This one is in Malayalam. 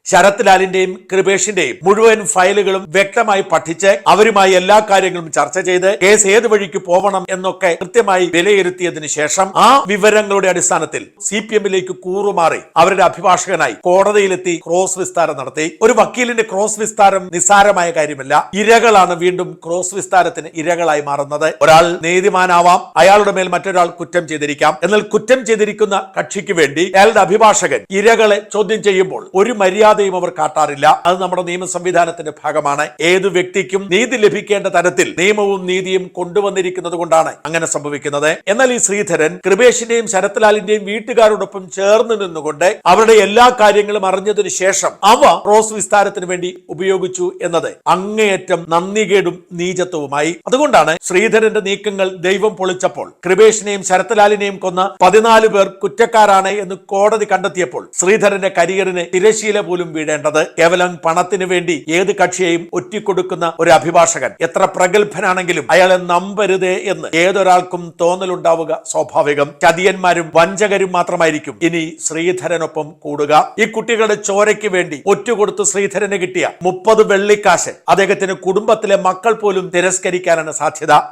ശരത് ലാലിന്റെയും കൃപേഷിന്റെയും മുഴുവൻ ഫയലുകളും വ്യക്തമായി പഠിച്ച് അവരുമായി എല്ലാ കാര്യങ്ങളും ചർച്ച ചെയ്ത് കേസ് ഏത് വഴിക്ക് പോകണം എന്നൊക്കെ കൃത്യമായി വിലയിരുത്തിയതിനു ശേഷം ആ വിവരങ്ങളുടെ അടിസ്ഥാനത്തിൽ CPM-ലേക്ക് കൂറുമാറി അവരുടെ അഭിഭാഷകനായി കോടതിയിലെത്തി ക്രോസ് വിസ്താരം നടത്തി. ഒരു വക്കീലിന്റെ ക്രോസ് വിസ്താരം നിസ്സാരമായ കാര്യമല്ല. ഇരകളാണ് വീണ്ടും ക്രോസ് വിസ്താരത്തിന് ഇരകളായി മാറുന്നത്. ഒരാൾ നീതിമാനാവാം, അയാളുടെ മേൽ മറ്റൊരാൾ കുറ്റം ചെയ്തിരിക്കാം. എന്നാൽ കുറ്റം ചെയ്തിരിക്കുന്ന കക്ഷിക്ക് വേണ്ടി അയാളുടെ അഭിഭാഷകൻ ഇരകളെ ചോദ്യം ചെയ്യുമ്പോൾ ഒരു മര്യാദയും അവർ കാട്ടാറില്ല. അത് നമ്മുടെ നിയമ സംവിധാനത്തിന്റെ ഭാഗമാണ്. ഏതു വ്യക്തിക്കും നീതി ലഭിക്കേണ്ട തരത്തിൽ നിയമവും നീതിയും കൊണ്ടുവന്നിരിക്കുന്നത് കൊണ്ടാണ് അങ്ങനെ സംഭവിക്കുന്നത്. എന്നാൽ ഈ ശ്രീധരൻ കൃപേഷിന്റെയും ശരത് ലാലിന്റെയും വീട്ടുകാരോടൊപ്പം ചേർന്ന് നിന്നുകൊണ്ട് അവരുടെ എല്ലാ കാര്യങ്ങളും അറിഞ്ഞതിനു ശേഷം അവ ക്രോസ് വിസ്താരത്തിന് വേണ്ടി ഉപയോഗിച്ചു എന്നത് അങ്ങേയറ്റം നന്ദികേടും നീചത്വവുമായി. അതുകൊണ്ടാണ് ശ്രീധരന്റെ നീക്കങ്ങൾ ദൈവം പൊളിച്ചപ്പോൾ കൃപേഷിനെയും ശരത് ലാലിനെയും കൊന്ന 14 പേർ കുറ്റക്കാരാണ് എന്ന് കോടതി കണ്ടെത്തിയപ്പോൾ ശ്രീധരന്റെ കരിയറിന് തിരശീല പോലും വീഴേണ്ടത്. കേവലം പണത്തിന് വേണ്ടി ഏത് കക്ഷിയെയും ഒറ്റിക്കൊടുക്കുന്ന ഒരു അഭിഭാഷകൻ എത്ര പ്രഗത്ഭനാണെങ്കിലും അയാളെ നമ്പരുതേ എന്ന് ഏതൊരാൾക്കും തോന്നലുണ്ടാവുക സ്വാഭാവികം. ചതിയന്മാരും വഞ്ചകരും മാത്രമായിരിക്കും ഇനി ശ്രീധരനൊപ്പം കൂടുക. ഈ കുട്ടികളുടെ ചോരയ്ക്ക് വേണ്ടി ഒറ്റുകൊടുത്ത് ശ്രീധരന് കിട്ടിയ 30 വെള്ളിക്കാശ് അദ്ദേഹത്തിന് കുടുംബത്തിലെ മക്കൾ പോലും തിരസ്കരിക്കാനാണ് സാധ്യത.